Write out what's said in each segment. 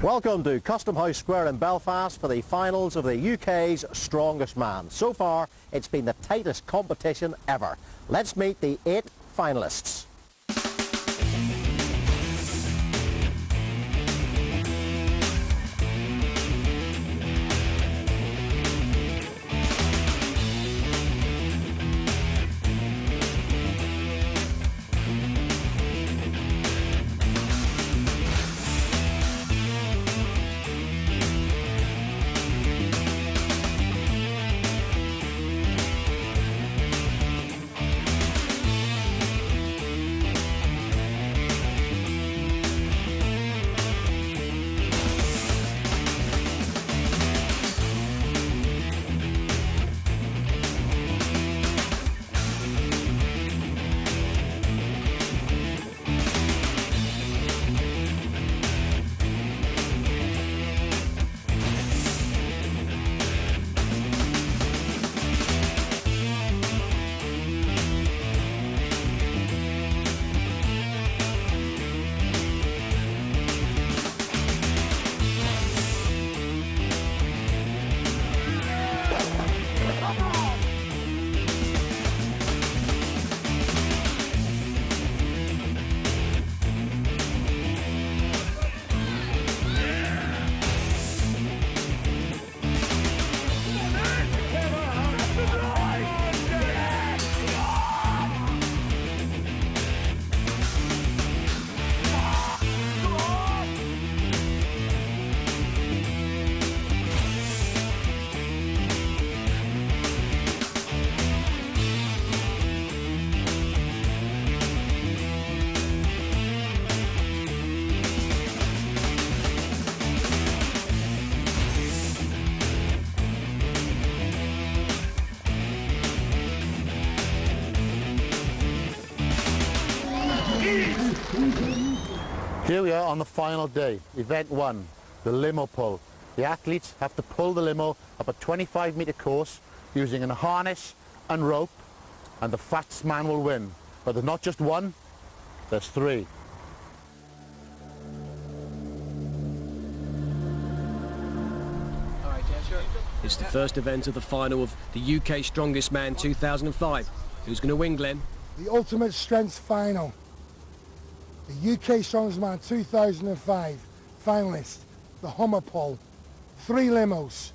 Welcome to Custom House Square in Belfast for the finals of the UK's Strongest Man. So far, it's been the tightest competition ever. Let's meet the 8 finalists. Here we are on the final day, event 1, the limo pull. The athletes have to pull the limo up a 25-metre course using a harness and rope, and the fastest man will win. But there's not just one, there's 3. It's the first event of the final of the UK Strongest Man 2005. Who's going to win, Glenn? The ultimate strength final. The UK Strongest Man 2005 finalist, the Hummer Pull. 3 limos.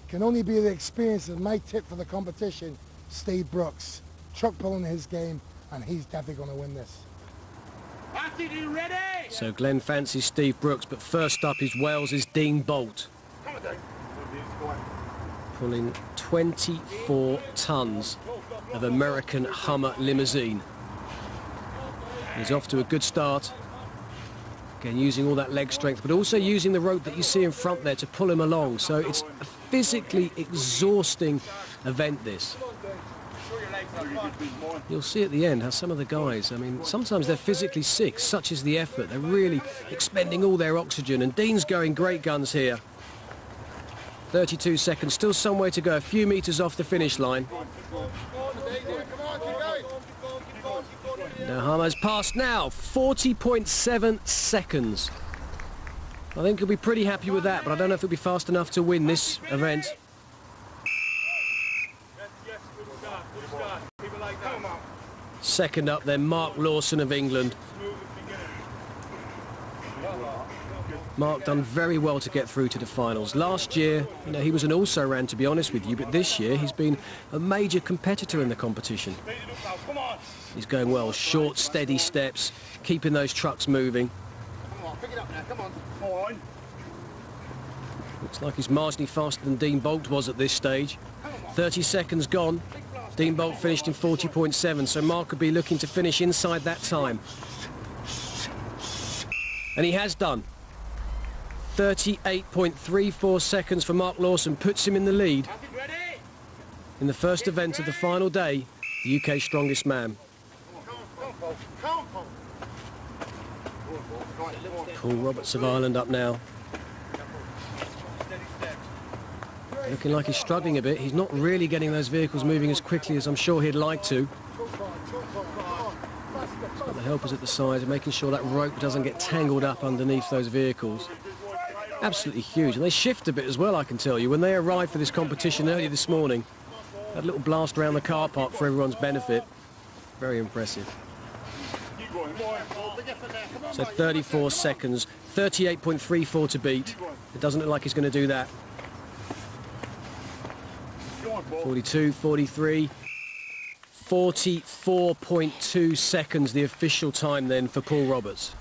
Can only be the experience of my tip for the competition, Steve Brooks. Truck pulling his game, and he's definitely going to win this. Ready? So Glenn fancies Steve Brooks, but first up is Wales's Dean Bolt. Pulling 24 tonnes of American Hummer limousine. He's off to a good start. Again, using all that leg strength, but also using the rope that you see in front there to pull him along. So it's a physically exhausting event, this. You'll see at the end how some of the guys, I mean, sometimes they're physically sick, such is the effort. They're really expending all their oxygen, and Dean's going great guns here. 32 seconds, still some way to go, a few metres off the finish line. The Hummer's passed now, 40.7 seconds. I think he'll be pretty happy with that, but I don't know if he'll be fast enough to win this event. Second up then, Mark Lawson of England. Mark done very well to get through to the finals. Last year, you know, he was an also-ran, to be honest with you, but this year he's been a major competitor in the competition. He's going well, short, steady steps, keeping those trucks moving. Come on, pick it up now, come on. Looks like he's marginally faster than Dean Bolt was at this stage. 30 seconds gone. Dean Bolt finished in 40.7, so Mark could be looking to finish inside that time. And he has done. 38.34 seconds for Mark Lawson puts him in the lead in the first event of the final day, the UK Strongest Man. Paul Roberts of Ireland up now. Looking like he's struggling a bit. He's not really getting those vehicles moving as quickly as I'm sure he'd like to. Got the helpers at the sides and making sure that rope doesn't get tangled up underneath those vehicles. Absolutely huge. And they shift a bit as well, I can tell you. When they arrived for this competition earlier this morning, that little blast around the car park for everyone's benefit. Very impressive. So 34 seconds, 38.34 to beat. It doesn't look like he's going to do that. 42, 43, 44.2 seconds, the official time then for Paul Roberts.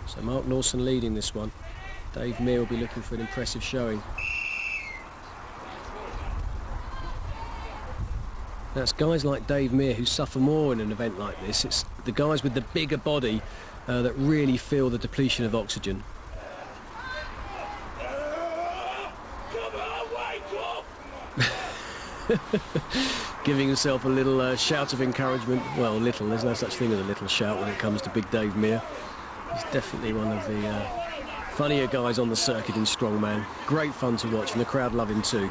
So Mark Lawson leading this one. Dave Meir will be looking for an impressive showing. That's guys like Dave Meir who suffer more in an event like this. It's the guys with the bigger body that really feel the depletion of oxygen. Giving himself a little shout of encouragement. Well, little, there's no such thing as a little shout when it comes to big Dave Meir. He's definitely one of the funnier guys on the circuit in strongman. Great fun to watch, and the crowd love him too.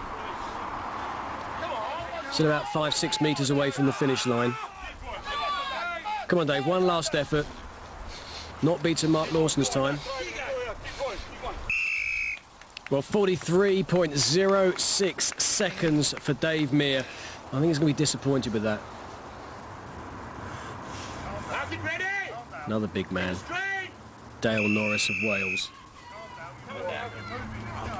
Still about 5-6 metres away from the finish line. Come on, Dave, one last effort. Not beating Mark Lawson's time. Well, 43.06 seconds for Dave Meir. I think he's going to be disappointed with that. Another big man. Dale Norris of Wales.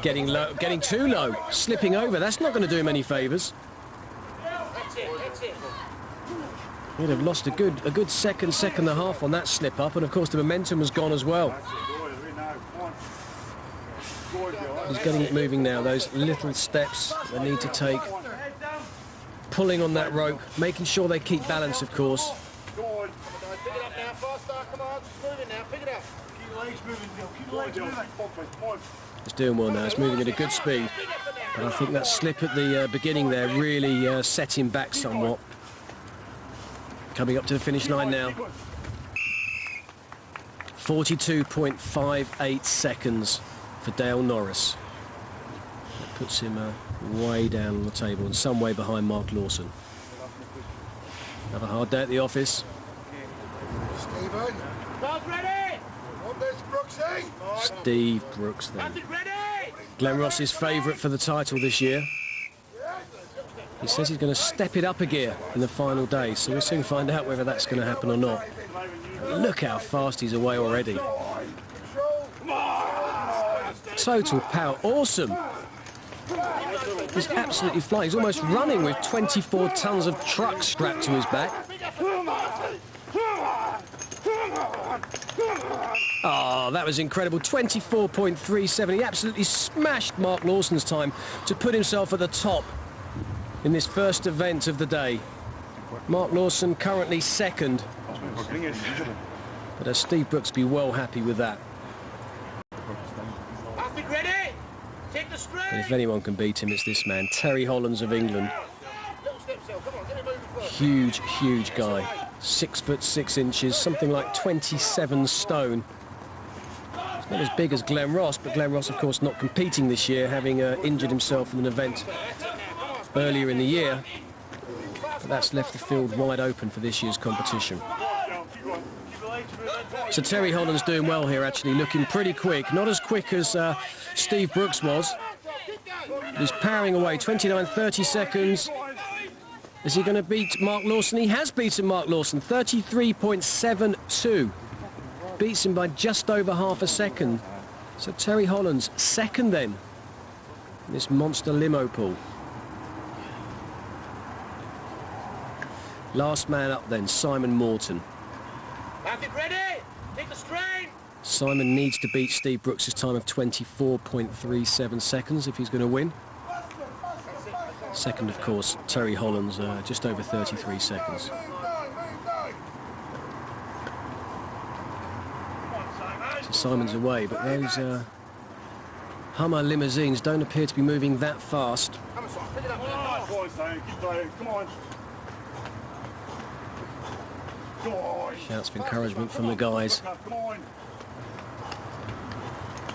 Getting low, getting too low, slipping over. That's not going to do him any favours. He'd have lost a good second and a half on that slip up, and of course the momentum was gone as well. He's getting it moving now, those little steps they need to take. Pulling on that rope, making sure they keep balance, of course. It's doing well now, it's moving at a good speed. But I think that slip at the beginning there really set him back somewhat. Coming up to the finish line now. 42.58 seconds for Dale Norris. That puts him way down on the table and some way behind Mark Lawson. Have a hard day at the office. Stephen. Steve Brooks then. Glen Ross's favourite for the title this year. He says he's going to step it up a gear in the final day, so we'll soon find out whether that's going to happen or not. Look how fast he's away already. Total power, awesome. He's absolutely flying. He's almost running with 24 tons of truck strapped to his back. Oh, that was incredible. 24.37. He absolutely smashed Mark Lawson's time to put himself at the top in this first event of the day. Mark Lawson currently second. But Steve Brooks be well happy with that. But if anyone can beat him, it's this man, Terry Hollands of England. Huge, huge guy. 6'6", something like 27 stone. He's not as big as Glen Ross, but Glen Ross, of course, not competing this year, having injured himself in an event earlier in the year. But that's left the field wide open for this year's competition. So Terry Hollands doing well here, actually, looking pretty quick. Not as quick as Steve Brooks was. He's powering away, 29.30 seconds. Is he going to beat Mark Lawson? He has beaten Mark Lawson, 33.72. Beats him by just over half a second. So Terry Hollands, second then, in this monster limo pool. Last man up then, Simon Morton. Ready? Take the strain. Simon needs to beat Steve Brooks' time of 24.37 seconds if he's going to win. Second, of course, Terry Hollands, just over 33 seconds. So Simon's away, but those Hummer limousines don't appear to be moving that fast. Shouts of encouragement from the guys. Come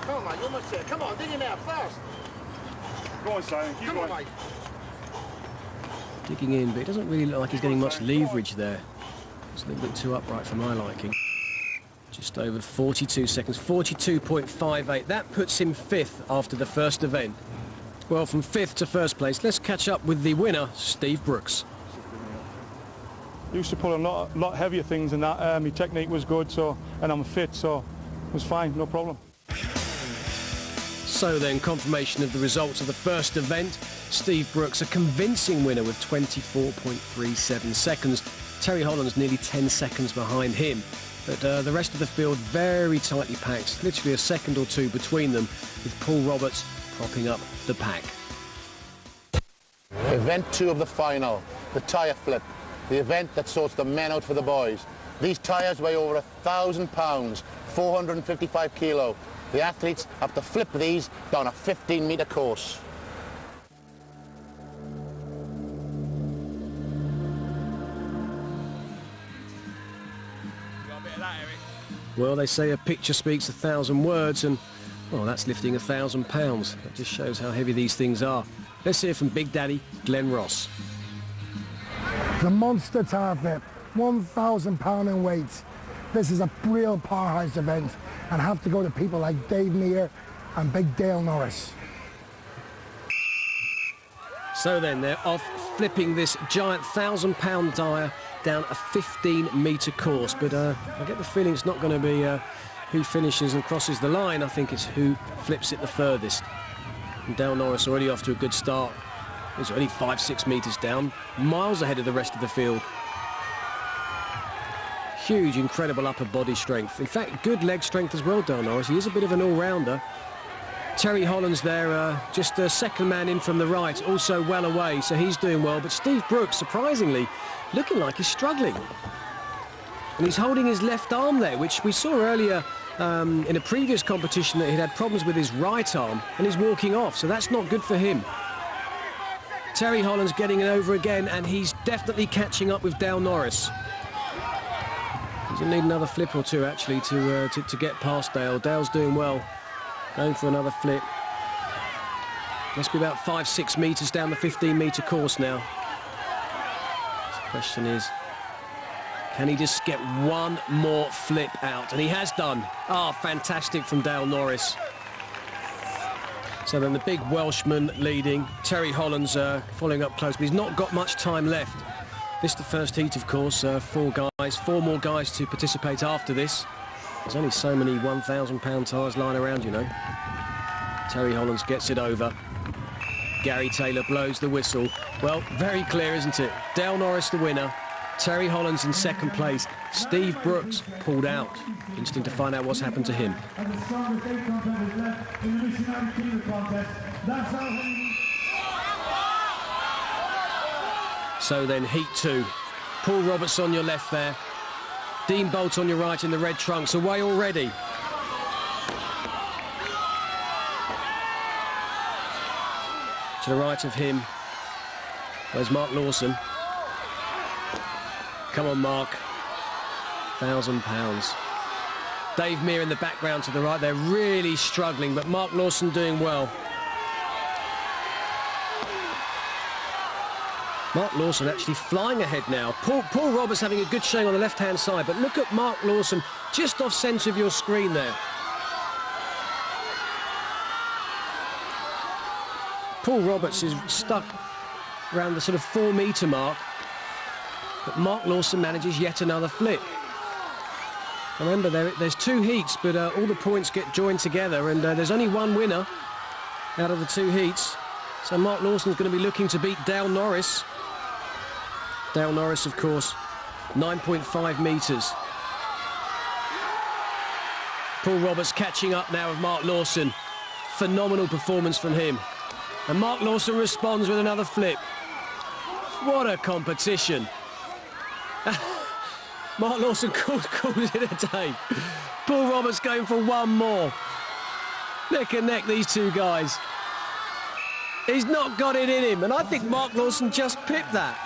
on, mate, you're almost there. Come on, dig him out fast. Go on, Simon. Come on, mate. Digging in, but it doesn't really look like he's getting much leverage there. It's a little bit too upright for my liking. Just over 42 seconds, 42.58. That puts him 5th after the first event. Well, from 5th to first place, let's catch up with the winner, Steve Brooks. I used to pull a lot heavier things than that. My technique was good, and I'm fit, so it was fine, no problem. So then, confirmation of the results of the first event. Steve Brooks, a convincing winner with 24.37 seconds. Terry Hollands nearly 10 seconds behind him. But the rest of the field very tightly packed, literally a second or two between them, with Paul Roberts propping up the pack. Event 2 of the final, the tyre flip, the event that sorts the men out for the boys. These tyres weigh over 1,000 pounds, 455 kilo. The athletes have to flip these down a 15-metre course. Well, they say a picture speaks 1,000 words, and, well, that's lifting 1,000 pounds. That just shows how heavy these things are. Let's hear from Big Daddy Glenn Ross. The monster tire flip, 1,000 pound in weight. This is a real powerhouse event, and have to go to people like Dave Meir and Big Dale Norris. So then, they're off flipping this giant 1,000-pound tyre down a 15-metre course, but I get the feeling it's not going to be who finishes and crosses the line. I think it's who flips it the furthest. And Dale Norris already off to a good start. He's only 5-6 metres down, miles ahead of the rest of the field. Huge, incredible upper body strength. In fact, good leg strength as well, Dale Norris. He is a bit of an all-rounder. Terry Hollands there, just a second man in from the right, also well away, so he's doing well. But Steve Brooks, surprisingly, looking like he's struggling. And he's holding his left arm there, which we saw earlier in a previous competition that he'd had problems with his right arm, and he's walking off, so that's not good for him. Terry Hollands getting it over again, and he's definitely catching up with Dale Norris. He's going to need another flip or two, actually, to get past Dale. Dale's doing well. Going for another flip. Must be about 5-6 metres down the 15-metre course now. The question is, can he just get one more flip out? And he has done. Ah, fantastic from Dale Norris. So then the big Welshman leading. Terry Hollands following up close, but he's not got much time left. This is the first heat, of course. 4 more guys to participate after this. There's only so many 1,000-pound tyres lying around, you know. Terry Hollands gets it over. Gary Taylor blows the whistle. Well, very clear, isn't it? Dale Norris the winner. Terry Hollands in second place. Steve Brooks pulled out. Interesting to find out what's happened to him. So then, heat 2. Paul Roberts on your left there. Dean Bolt on your right in the red trunks, away already. To the right of him, there's Mark Lawson. Come on, Mark. 1,000 pounds. Dave Meir in the background to the right. They're really struggling, but Mark Lawson doing well. Mark Lawson actually flying ahead now. Paul Roberts having a good showing on the left-hand side, but look at Mark Lawson just off centre of your screen there. Paul Roberts is stuck around the sort of 4-metre mark, but Mark Lawson manages yet another flip. Remember, there's 2 heats, but all the points get joined together, and there's only one winner out of the 2 heats. So Mark Lawson's going to be looking to beat Dale Norris. Dale Norris, of course, 9.5 metres. Paul Roberts catching up now with Mark Lawson. Phenomenal performance from him. And Mark Lawson responds with another flip. What a competition. Mark Lawson calls it a day. Paul Roberts going for one more. Neck and neck, these two guys. He's not got it in him, and I think Mark Lawson just pipped that.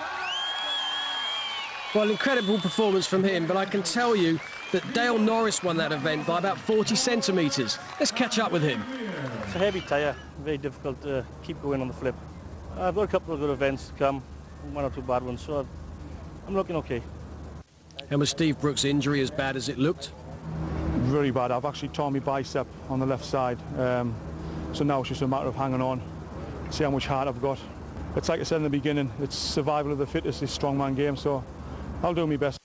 Well, incredible performance from him, but I can tell you that Dale Norris won that event by about 40 centimetres. Let's catch up with him. It's a heavy tyre, very difficult to keep going on the flip. I've got a couple of good events to come, 1 or 2 bad ones, so I'm looking okay. And was Steve Brooks' injury as bad as it looked? very bad. I've actually torn my bicep on the left side. So now it's just a matter of hanging on, see how much heart I've got. It's like I said in the beginning, it's survival of the fittest, this strongman game, so I'll do my best.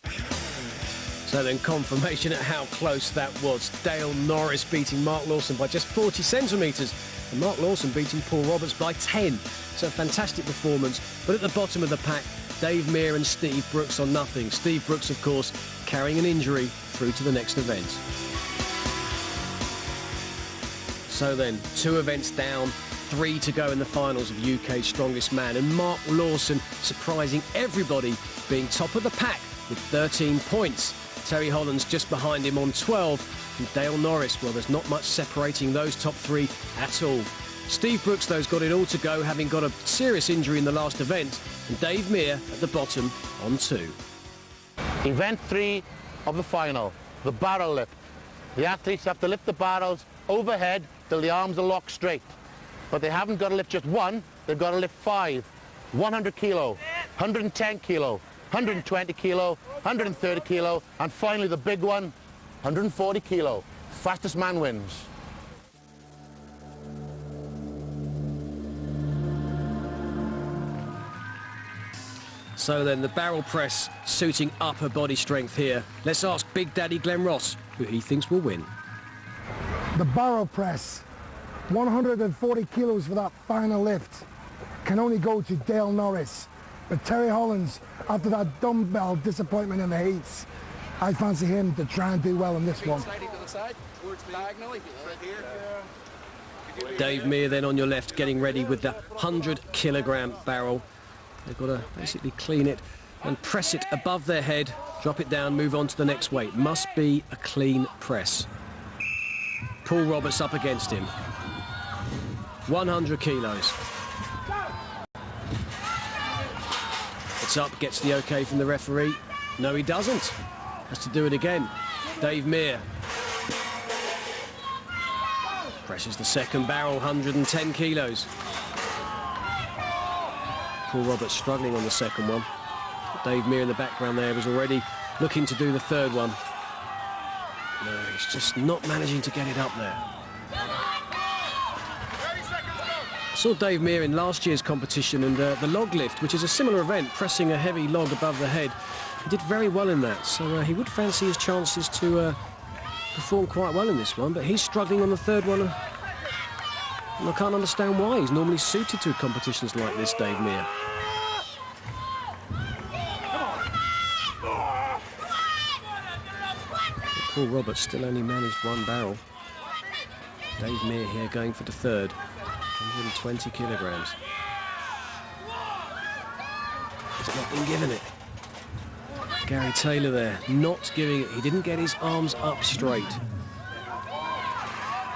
So then confirmation at how close that was. Dale Norris beating Mark Lawson by just 40 centimetres and Mark Lawson beating Paul Roberts by 10. So a fantastic performance. But at the bottom of the pack, Dave Meir and Steve Brooks on nothing. Steve Brooks, of course, carrying an injury through to the next event. So then, 2 events down, 3 to go in the finals of UK's Strongest Man. And Mark Lawson surprising everybody, being top of the pack with 13 points. Terry Hollands just behind him on 12. And Dale Norris, well, there's not much separating those top 3 at all. Steve Brooks, though, has got it all to go, having got a serious injury in the last event. And Dave Meir at the bottom on 2. Event 3 of the final, the barrel lift. The athletes have to lift the barrels overhead till the arms are locked straight. But they haven't got to lift just 1, they've got to lift 5. 100 kilo, 110 kilo, 120 kilo, 130 kilo, and finally the big one, 140 kilo. Fastest man wins. So then, the barrel press suiting up her body strength here. Let's ask Big Daddy Glenn Ross who he thinks will win. The barrel press, 140 kilos for that final lift, can only go to Dale Norris. But Terry Hollands, after that dumbbell disappointment in the heats, I fancy him to try and do well in this one. Dave Meir then on your left, getting ready with the 100-kilogram barrel. They've got to basically clean it and press it above their head, drop it down, move on to the next weight. Must be a clean press. Paul Roberts up against him. 100 kilos. It's up, gets the OK from the referee. No, he doesn't. Has to do it again. Dave Meir. Presses the second barrel, 110 kilos. Paul Roberts struggling on the second one. Dave Meir in the background there was already looking to do the third one. No, he's just not managing to get it up there. I saw Dave Meir in last year's competition and the log lift, which is a similar event, pressing a heavy log above the head. He did very well in that, so he would fancy his chances to perform quite well in this one, but he's struggling on the third one. And I can't understand why. He's normally suited to competitions like this, Dave Meir. Paul Roberts still only managed 1 barrel. Dave Meir here going for the third. 120 kilograms. He's not been given it. Gary Taylor there, not giving it. He didn't get his arms up straight.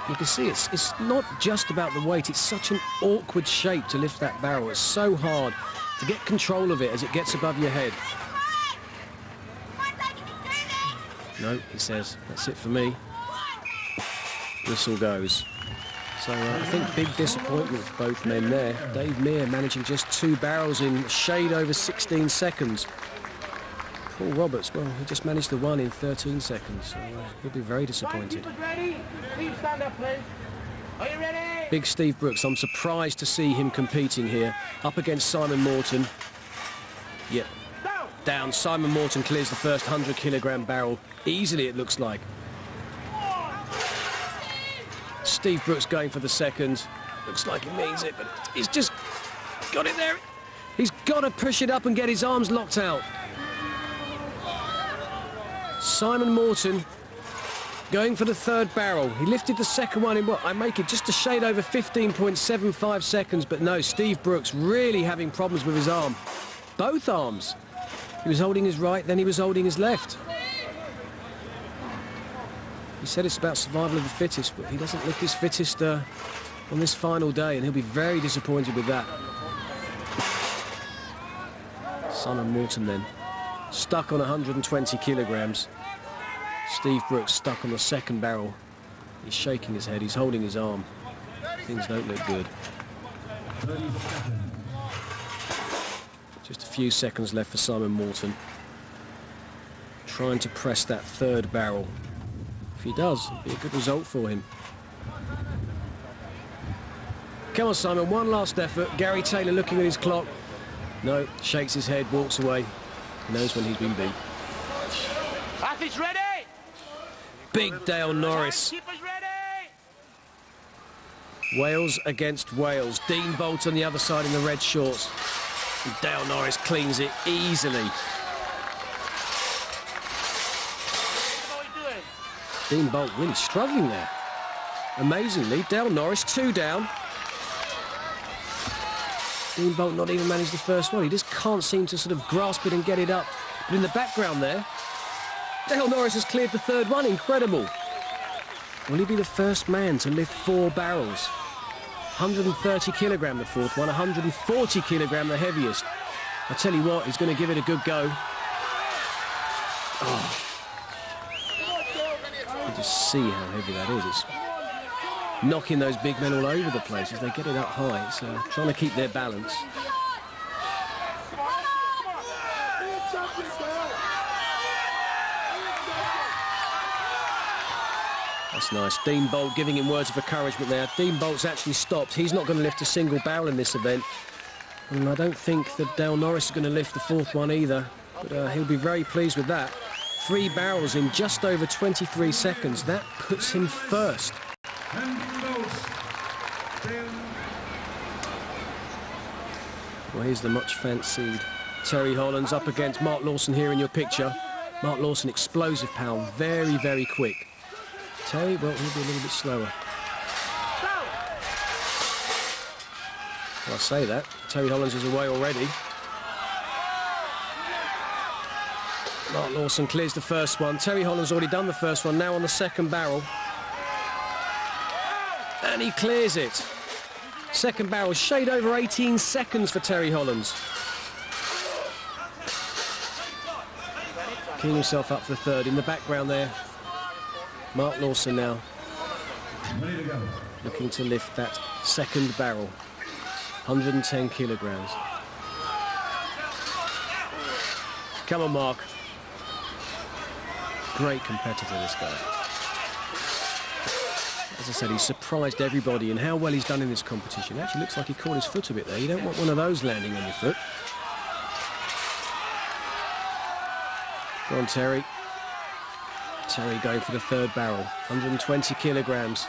You can see it's not just about the weight. It's such an awkward shape to lift that barrel. It's so hard to get control of it as it gets above your head. No, he says, that's it for me. Whistle goes. So I think big disappointment for both men there. Dave Meir managing just 2 barrels in shade over 16 seconds. Paul Roberts, well, he just managed the 1 in 13 seconds, so he'll be very disappointed. Big Steve Brooks, I'm surprised to see him competing here, up against Simon Morton. Yep, down. Simon Morton clears the first 100-kilogram barrel easily, it looks like. Steve Brooks going for the second. Looks like he means it, but he's just got it there. He's got to push it up and get his arms locked out. Simon Morton going for the third barrel. He lifted the second one in what? I make it just a shade over 15.75 seconds, but no, Steve Brooks really having problems with his arm. Both arms. He was holding his right, then he was holding his left. He said it's about survival of the fittest, but he doesn't look his fittest on this final day, and he'll be very disappointed with that. Simon Morton then, stuck on 120 kilograms. Steve Brooks stuck on the second barrel. He's shaking his head, he's holding his arm. Things don't look good. Just a few seconds left for Simon Morton. Trying to press that third barrel. If he does, it'll be a good result for him. Come on, Simon, one last effort. Gary Taylor looking at his clock. No, shakes his head, walks away. He knows when he's been beat. Athletes ready! Big Dale Norris. Keepers ready! Wales against Wales. Dean Bolt on the other side in the red shorts. And Dale Norris cleans it easily. What are you doing? Dean Bolt really struggling there. Amazingly, Dale Norris 2 down. Dean Bolt not even managed the first one. He just can't seem to sort of grasp it and get it up. But in the background there, Dale Norris has cleared the third one. Incredible. Will he be the first man to lift 4 barrels? 130 kilogram the fourth one, 140 kilogram the heaviest. I tell you what, he's going to give it a good go. Oh. You can just see how heavy that is. It's knocking those big men all over the place as they get it up high. So trying to keep their balance. That's nice. Dean Bolt giving him words of encouragement there. Dean Bolt's actually stopped. He's not going to lift a single barrel in this event. And I don't think that Dale Norris is going to lift the fourth one either. But he'll be very pleased with that. 3 barrels in just over 23 seconds. That puts him first. Well, here's the much fancied Terry Hollands up against Mark Lawson here in your picture. Mark Lawson, explosive power, very, very quick. Terry, well, he'll be a little bit slower. Well, I say that. Terry Hollands is away already. Mark Lawson clears the first one. Terry Hollands already done the first one, now on the second barrel. And he clears it. Second barrel, shade over 18 seconds for Terry Hollands. Keying himself up for the third. In the background there, Mark Lawson now looking to lift that second barrel, 110 kilograms. Come on, Mark. Great competitor, this guy. As I said, he's surprised everybody in how well he's done in this competition. It actually looks like he caught his foot a bit there. You don't want one of those landing on your foot. Go on, Terry. Terry going for the third barrel, 120 kilograms.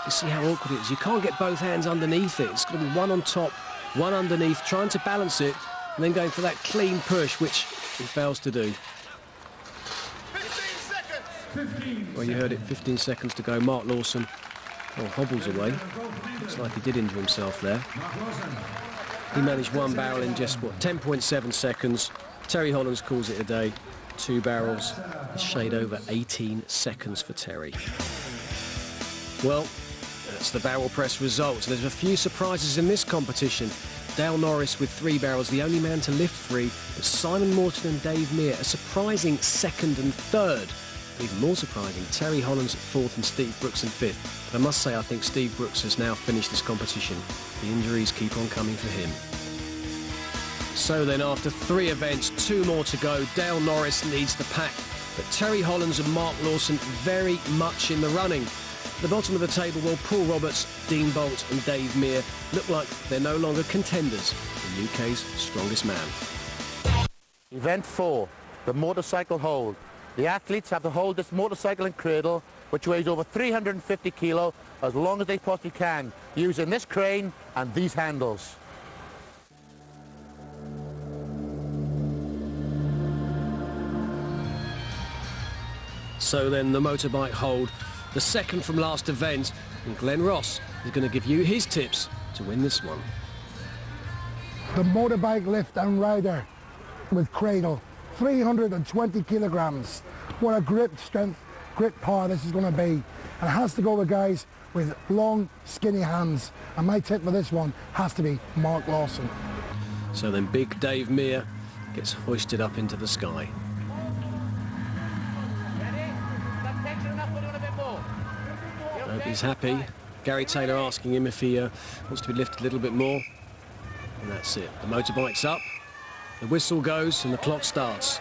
You see how awkward it is. You can't get both hands underneath it. It's going to be one on top, one underneath, trying to balance it, and then going for that clean push, which he fails to do. 15 seconds. Well, you heard it, 15 seconds to go. Mark Lawson, hobbles away. Looks like he did injure himself there. He managed 1 barrel in just, 10.7 seconds. Terry Hollands calls it a day. 2 barrels, a shade over 18 seconds for Terry. Well, that's the barrel press results. There's a few surprises in this competition. Dale Norris with 3 barrels, the only man to lift 3, but Simon Morton and Dave Mear, a surprising second and third. Even more surprising, Terry Hollands at 4th and Steve Brooks in 5th. But I must say, I think Steve Brooks has now finished this competition. The injuries keep on coming for him. So then, after 3 events, 2 more to go, Dale Norris leads the pack. But Terry Hollands and Mark Lawson very much in the running. At the bottom of the table, well, Paul Roberts, Dean Bolt and Dave Mear look like they're no longer contenders for UK's strongest man. Event 4, the motorcycle hold. The athletes have to hold this motorcycle and cradle, which weighs over 350 kilo, as long as they possibly can, using this crane and these handles. So then the motorbike hold, the second from last event, and Glenn Ross is going to give you his tips to win this one. The motorbike lift and rider with cradle, 320 kilograms. What a grip strength, grip power this is going to be. And it has to go with guys with long, skinny hands. And my tip for this one has to be Mark Lawson. So then big Dave Mear gets hoisted up into the sky. I hope he's happy. Gary Taylor asking him if he wants to be lifted a little bit more. And that's it. The motorbike's up, the whistle goes and the clock starts.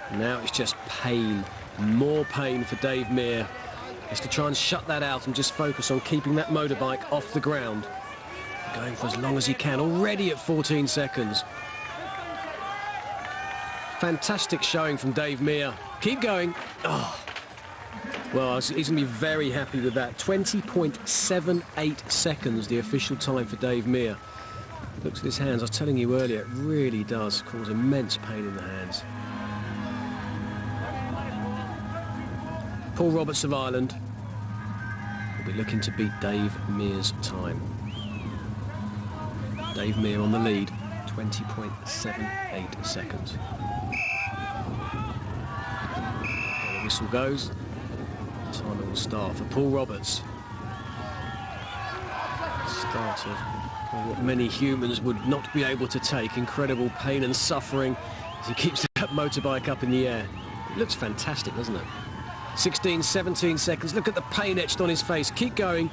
And now it's just pain More pain for Dave Meir. Is to try and shut that out and just focus on keeping that motorbike off the ground. Going for as long as he can, already at 14 seconds. Fantastic showing from Dave Meir. Keep going. Oh. Well, he's going to be very happy with that. 20.78 seconds, the official time for Dave Meir. Looks at his hands. I was telling you earlier, it really does cause immense pain in the hands. Paul Roberts of Ireland will be looking to beat Dave Meir's time. Dave Meir on the lead, 20.78 seconds. When the whistle goes, the timer will start for Paul Roberts. Start of what many humans would not be able to take. Incredible pain and suffering as he keeps that motorbike up in the air. It looks fantastic, doesn't it? 16, 17 seconds. Look at the pain etched on his face. Keep going.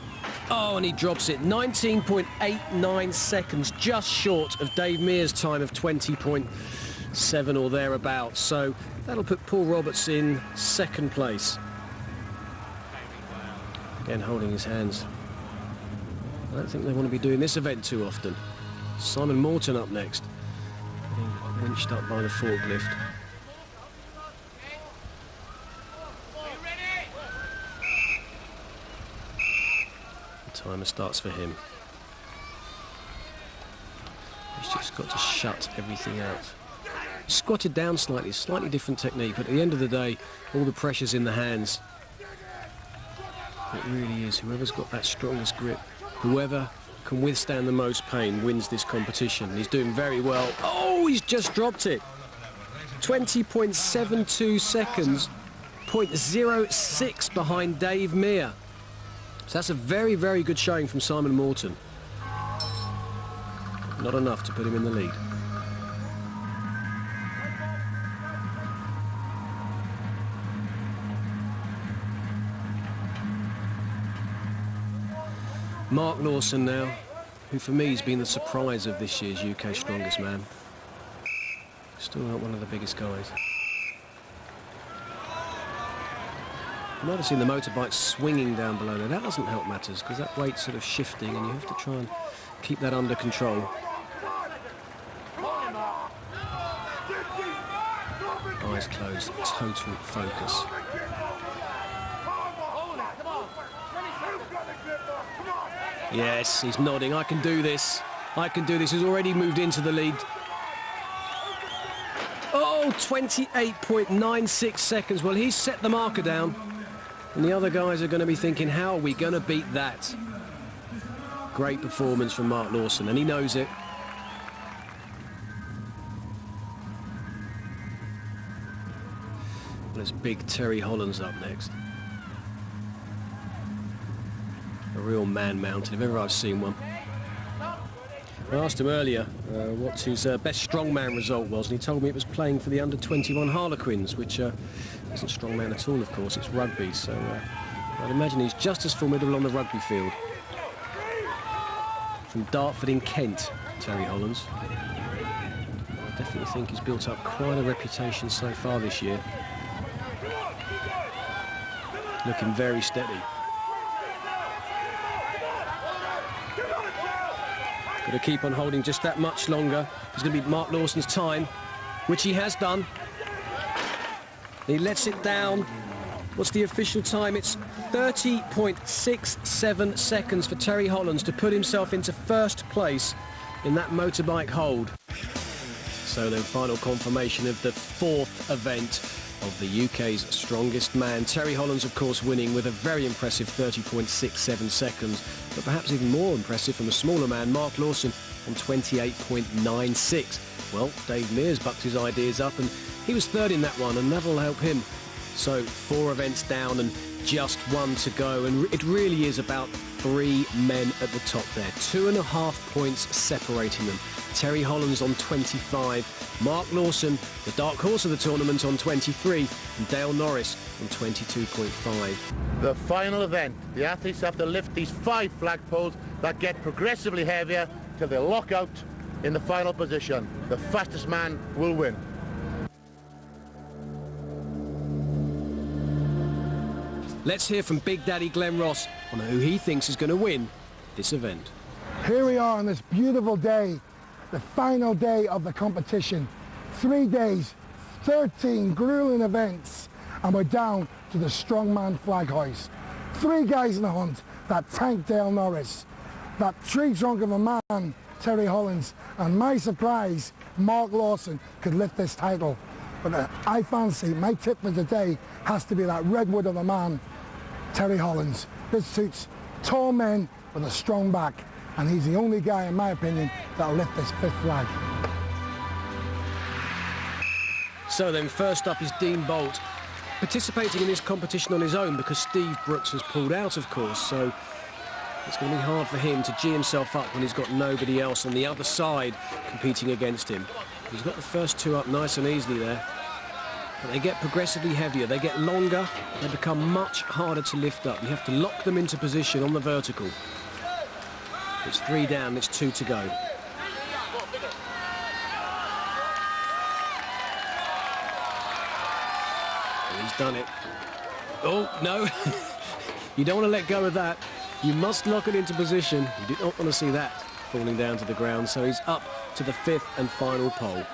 Oh, and he drops it. 19.89 seconds, just short of Dave Meir's time of 20.7 or thereabouts. So that'll put Paul Roberts in second place. Again, holding his hands. I don't think they want to be doing this event too often. Simon Morton up next. Getting winched up by the forklift. Timer starts for him. He's just got to shut everything out. Squatted down slightly, slightly different technique, but at the end of the day, all the pressure's in the hands. It really is. Whoever's got that strongest grip, whoever can withstand the most pain wins this competition. He's doing very well. Oh, he's just dropped it. 20.72 seconds, 0.06 behind Dave Meir. So that's a very, very good showing from Simon Morton. Not enough to put him in the lead. Mark Lawson now, who for me has been the surprise of this year's UK Strongest Man. Still not one of the biggest guys. Noticing the motorbike swinging down below there, that doesn't help matters because that weight's sort of shifting and you have to try and keep that under control. Eyes closed, total focus. Yes, he's nodding. I can do this. I can do this. He's already moved into the lead. Oh, 28.96 seconds. Well, he's set the marker down. And the other guys are going to be thinking, how are we going to beat that? Great performance from Mark Lawson, and he knows it. There's big Terry Hollands up next. A real man-mountain, if ever I've seen one. I asked him earlier what his best strongman result was, and he told me it was playing for the under-21 Harlequins, which isn't strongman at all, of course, it's rugby, so I'd imagine he's just as formidable on the rugby field. From Dartford in Kent, Terry Hollands. I definitely think he's built up quite a reputation so far this year. Looking very steady. Got to keep on holding just that much longer. It's going to be Mark Lawson's time, which he has done. He lets it down. What's the official time? It's 30.67 seconds for Terry Hollands to put himself into first place in that motorbike hold. So then final confirmation of the fourth event of the UK's Strongest Man. Terry Hollands, of course, winning with a very impressive 30.67 seconds, but perhaps even more impressive from a smaller man, Mark Lawson, on 28.96. Well, Dave Meir's bucked his ideas up, and he was third in that one, and that'll help him. So 4 events down and just 1 to go, and it really is about 3 men at the top there. 2.5 points separating them. Terry Hollands on 25, Mark Lawson, the dark horse of the tournament, on 23, and Dale Norris on 22.5. The final event, the athletes have to lift these 5 flagpoles that get progressively heavier till they lock out in the final position. The fastest man will win. Let's hear from Big Daddy Glenn Ross on who he thinks is going to win this event. Here we are on this beautiful day, the final day of the competition. 3 days, 13 grueling events, and we're down to the strongman flag hoist. 3 guys in the hunt that tanked Dale Norris, that tree trunk of a man, Terry Hollands, and my surprise, Mark Lawson could lift this title. But I fancy, my tip for today has to be that redwood of a man, Terry Hollands. This suits tall men with a strong back, and he's the only guy, in my opinion, that'll lift this 5th flag. So then, first up is Dean Bolt, participating in this competition on his own because Steve Brooks has pulled out, of course, so it's going to be hard for him to G himself up when he's got nobody else on the other side competing against him. He's got the first 2 up nice and easily there. But they get progressively heavier, they get longer, they become much harder to lift up. You have to lock them into position on the vertical. It's 3 down, it's 2 to go. And he's done it. Oh, no. You don't want to let go of that. You must lock it into position. You do not want to see that falling down to the ground. So he's up to the 5th and final pole.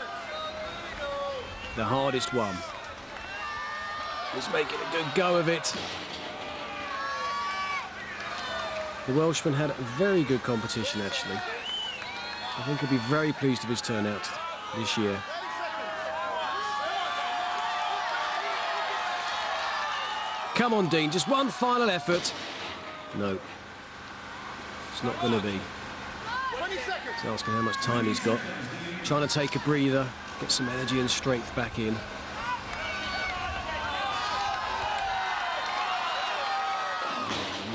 The hardest one. He's making a good go of it. The Welshman had a very good competition, actually. I think he'll be very pleased with his turnout this year. Come on, Dean, just one final effort. No, it's not going to be. He's asking how much time he's got. Trying to take a breather, get some energy and strength back in.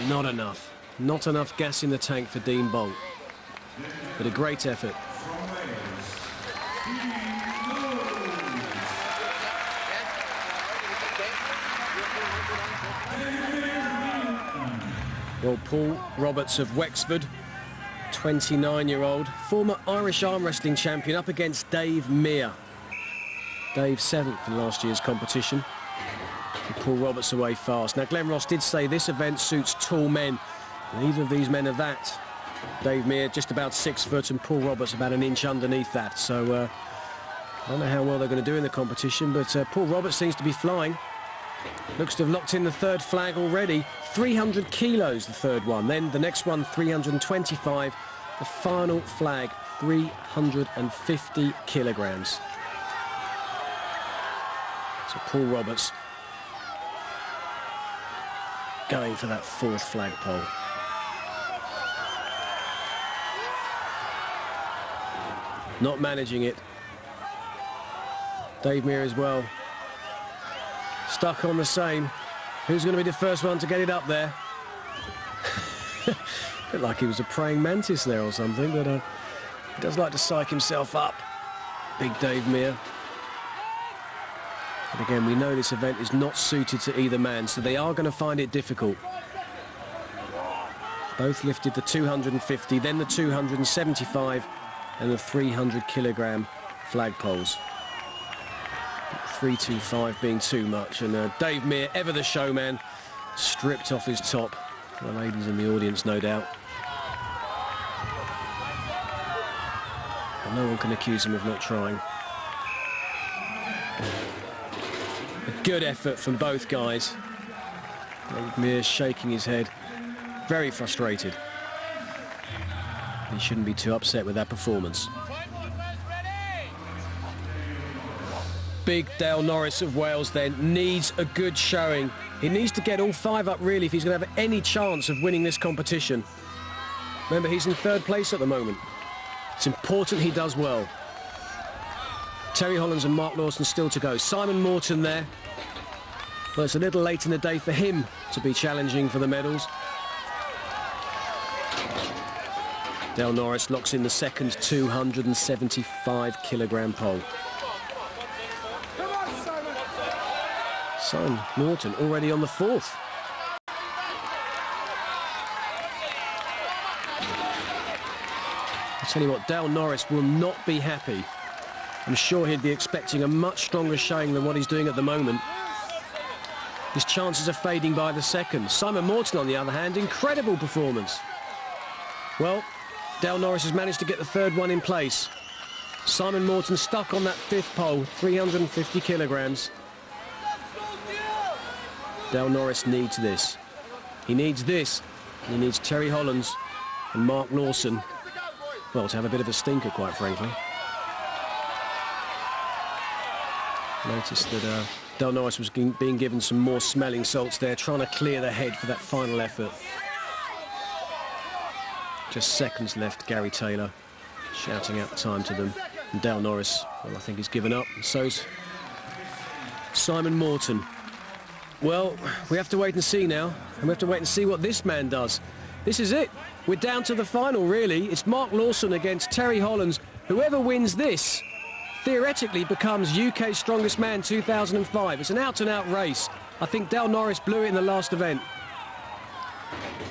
Not enough. Not enough gas in the tank for Dean Bolt. But a great effort. Well, Paul Roberts of Wexford, 29-year-old, former Irish arm wrestling champion, up against Dave Mear. Dave 7th in last year's competition. And Paul Roberts away fast. Now, Glenn Ross did say this event suits tall men. Neither of these men are that. Dave Mear just about 6 foot and Paul Roberts about an inch underneath that. So I don't know how well they're going to do in the competition, but Paul Roberts seems to be flying. Looks to have locked in the 3rd flag already. 300 kilos, the 3rd one. Then the next one, 325. The final flag, 350 kilograms. So Paul Roberts going for that 4th flagpole. Not managing it. Dave Mear as well. Stuck on the same. Who's going to be the first one to get it up there? A bit like he was a praying mantis there or something, but he does like to psych himself up. Big Dave Mear. But again, we know this event is not suited to either man, so they are going to find it difficult. Both lifted the 250, then the 275 and the 300 kilogram flagpoles. 325 being too much, and Dave Mear, ever the showman, stripped off his top. The ladies in the audience, no doubt. And no one can accuse him of not trying. A good effort from both guys. Dave Mear shaking his head, very frustrated. He shouldn't be too upset with that performance. Big Dale Norris of Wales then needs a good showing. He needs to get all 5 up really if he's going to have any chance of winning this competition. Remember, he's in 3rd place at the moment. It's important he does well. Terry Hollands and Mark Lawson still to go. Simon Morton there. Well, it's a little late in the day for him to be challenging for the medals. Dale Norris locks in the 2nd 275 kilogram pole. Simon Morton already on the 4th. I tell you what, Dale Norris will not be happy. I'm sure he'd be expecting a much stronger showing than what he's doing at the moment. His chances are fading by the second. Simon Morton, on the other hand, incredible performance. Well, Dale Norris has managed to get the third one in place. Simon Morton stuck on that fifth pole, 350 kilograms. Dale Norris needs this. He needs this. He needs Terry Hollands and Mark Lawson, well, to have a bit of a stinker, quite frankly. Noticed that Dale Norris was being given some more smelling salts there, trying to clear the head for that final effort. Just seconds left, Gary Taylor shouting out the time to them. And Dale Norris, well, I think he's given up. And so's Simon Morton. Well, we have to wait and see now. And we have to wait and see what this man does. This is it. We're down to the final, really. It's Mark Lawson against Terry Hollands. Whoever wins this theoretically becomes UK's Strongest Man 2005. It's an out-and-out race. I think Dale Norris blew it in the last event.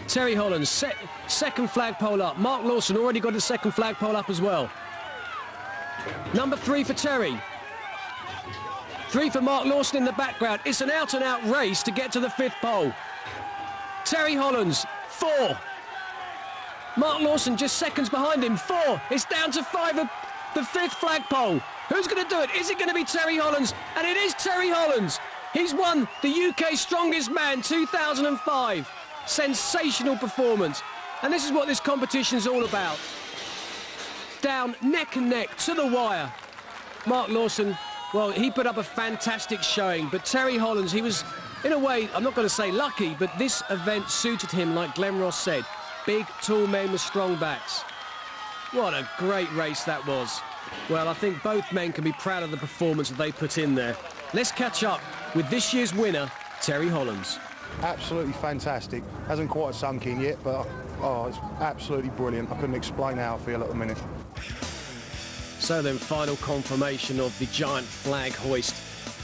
Terry Hollands, second flagpole up. Mark Lawson already got his second flagpole up as well. Number 3 for Terry. 3 for Mark Lawson in the background. It's an out-and-out race to get to the fifth pole. Terry Hollands, 4. Mark Lawson just seconds behind him, 4. It's down to 5 of the fifth flagpole. Who's going to do it? Is it going to be Terry Hollands? And it is Terry Hollands. He's won the UK Strongest Man 2005. Sensational performance. And this is what this competition's all about. Down neck and neck to the wire. Mark Lawson, well, he put up a fantastic showing, but Terry Hollands, he was, in a way, I'm not going to say lucky, but this event suited him, like Glenn Ross said. Big, tall men with strong backs. What a great race that was. Well, I think both men can be proud of the performance that they put in there. Let's catch up with this year's winner, Terry Hollands. Absolutely fantastic. Hasn't quite sunk in yet, but oh, it's absolutely brilliant. I couldn't explain how I feel at the minute. So then, final confirmation of the giant flag hoist.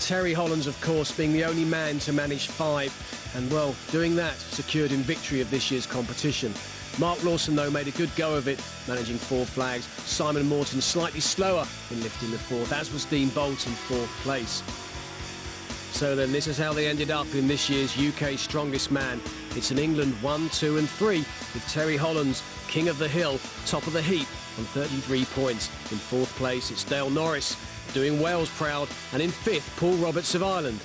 Terry Hollands, of course, being the only man to manage 5, and, well, doing that secured him victory of this year's competition. Mark Lawson, though, made a good go of it, managing 4 flags. Simon Morton slightly slower in lifting the 4th, as was Dean Bolt in 4th place. So then, this is how they ended up in this year's UK Strongest Man. It's in England 1, 2 and 3, with Terry Hollands, king of the hill, top of the heap on 33 points. In 4th place, it's Dale Norris, doing Wales proud, and in 5th, Paul Roberts of Ireland.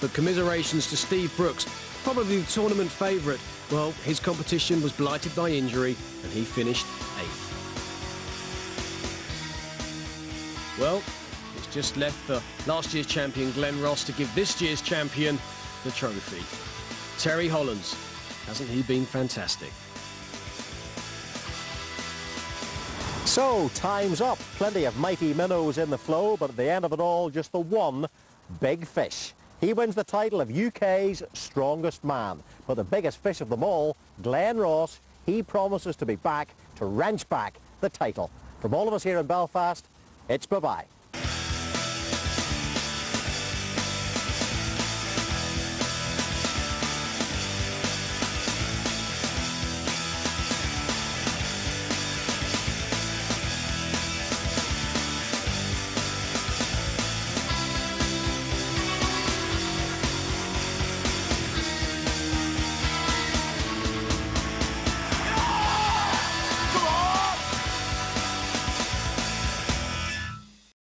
But commiserations to Steve Brooks, probably the tournament favourite. Well, his competition was blighted by injury, and he finished 8th. Well, it's just left for last year's champion Glenn Ross to give this year's champion the trophy. Terry Hollands, hasn't he been fantastic? So, time's up. Plenty of mighty minnows in the flow, but at the end of it all, just the one big fish. He wins the title of UK's Strongest Man. But the biggest fish of them all, Glenn Ross, he promises to be back to wrench back the title. From all of us here in Belfast, it's bye-bye.